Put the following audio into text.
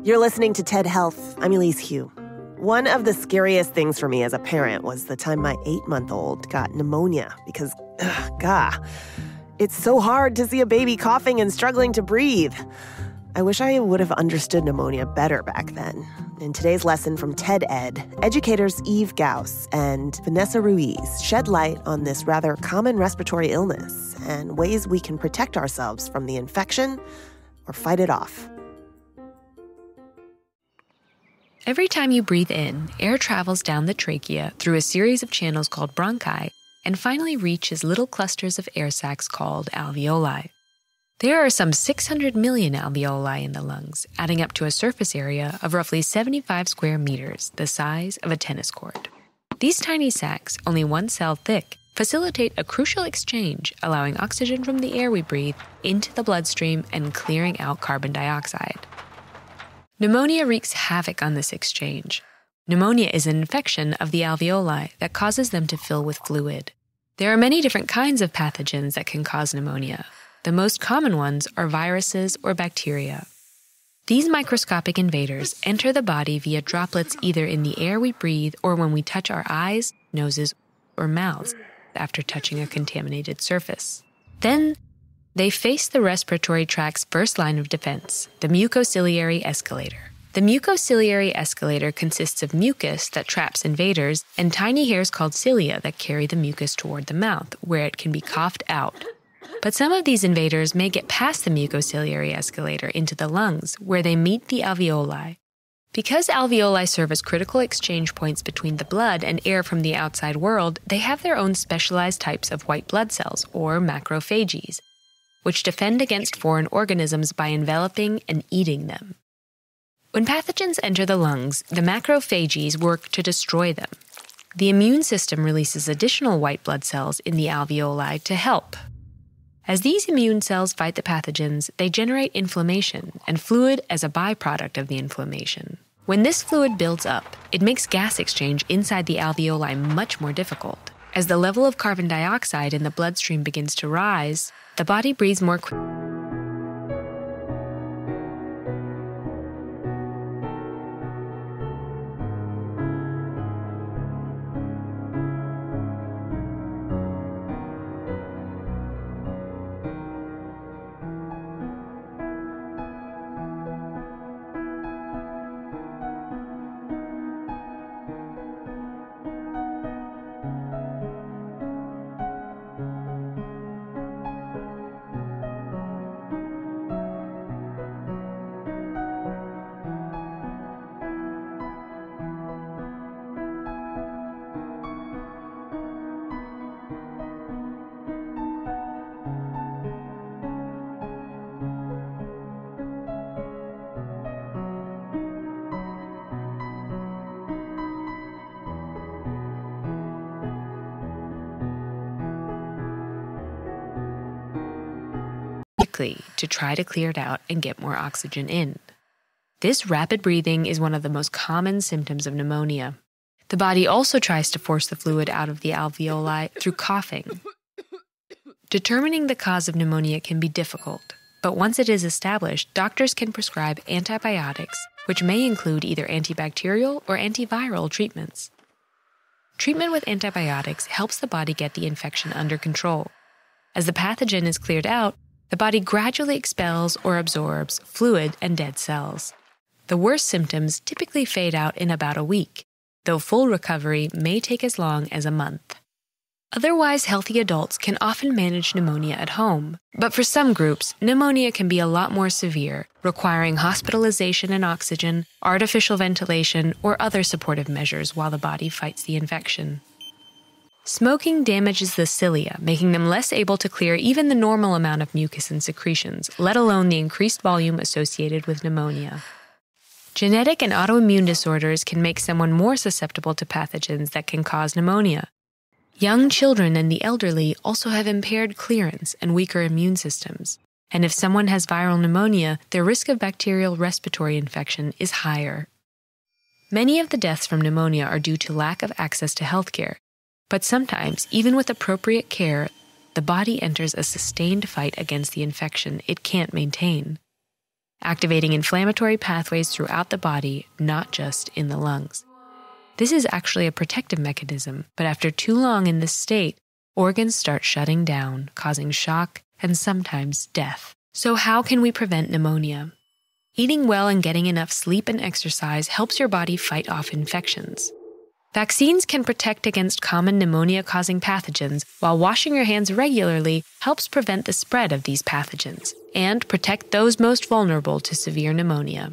You're listening to TED Health. I'm Elise Hu. One of the scariest things for me as a parent was the time my 8-month-old got pneumonia because, it's so hard to see a baby coughing and struggling to breathe. I wish I would have understood pneumonia better back then. In today's lesson from TED Ed, educators Gaus and Vanessa Ruiz shed light on this rather common respiratory illness and ways we can protect ourselves from the infection or fight it off. Every time you breathe in, air travels down the trachea through a series of channels called bronchi and finally reaches little clusters of air sacs called alveoli. There are some 600 million alveoli in the lungs, adding up to a surface area of roughly 75 square meters, the size of a tennis court. These tiny sacs, only 1 cell thick, facilitate a crucial exchange, allowing oxygen from the air we breathe into the bloodstream and clearing out carbon dioxide. Pneumonia wreaks havoc on this exchange. Pneumonia is an infection of the alveoli that causes them to fill with fluid. There are many different kinds of pathogens that can cause pneumonia. The most common ones are viruses or bacteria. These microscopic invaders enter the body via droplets either in the air we breathe or when we touch our eyes, noses, or mouths after touching a contaminated surface. Then, they face the respiratory tract's first line of defense, the mucociliary escalator. The mucociliary escalator consists of mucus that traps invaders and tiny hairs called cilia that carry the mucus toward the mouth, where it can be coughed out. But some of these invaders may get past the mucociliary escalator into the lungs, where they meet the alveoli. Because alveoli serve as critical exchange points between the blood and air from the outside world, they have their own specialized types of white blood cells, or macrophages, which defend against foreign organisms by enveloping and eating them. When pathogens enter the lungs, the macrophages work to destroy them. The immune system releases additional white blood cells in the alveoli to help. As these immune cells fight the pathogens, they generate inflammation and fluid as a byproduct of the inflammation. When this fluid builds up, it makes gas exchange inside the alveoli much more difficult. As the level of carbon dioxide in the bloodstream begins to rise, the body breathes more quickly. To try to clear it out and get more oxygen in. This rapid breathing is one of the most common symptoms of pneumonia. The body also tries to force the fluid out of the alveoli through coughing. Determining the cause of pneumonia can be difficult, but once it is established, doctors can prescribe antibiotics, which may include either antibacterial or antiviral treatments. Treatment with antibiotics helps the body get the infection under control. As the pathogen is cleared out, the body gradually expels or absorbs fluid and dead cells. The worst symptoms typically fade out in about a week, though full recovery may take as long as a month. Otherwise healthy adults can often manage pneumonia at home, but for some groups, pneumonia can be a lot more severe, requiring hospitalization and oxygen, artificial ventilation, or other supportive measures while the body fights the infection. Smoking damages the cilia, making them less able to clear even the normal amount of mucus and secretions, let alone the increased volume associated with pneumonia. Genetic and autoimmune disorders can make someone more susceptible to pathogens that can cause pneumonia. Young children and the elderly also have impaired clearance and weaker immune systems. And if someone has viral pneumonia, their risk of bacterial respiratory infection is higher. Many of the deaths from pneumonia are due to lack of access to healthcare. But sometimes, even with appropriate care, the body enters a sustained fight against the infection it can't maintain. activating inflammatory pathways throughout the body, not just in the lungs. This is actually a protective mechanism, but after too long in this state, organs start shutting down, causing shock and sometimes death. So how can we prevent pneumonia? Eating well and getting enough sleep and exercise helps your body fight off infections. Vaccines can protect against common pneumonia-causing pathogens, while washing your hands regularly helps prevent the spread of these pathogens and protect those most vulnerable to severe pneumonia.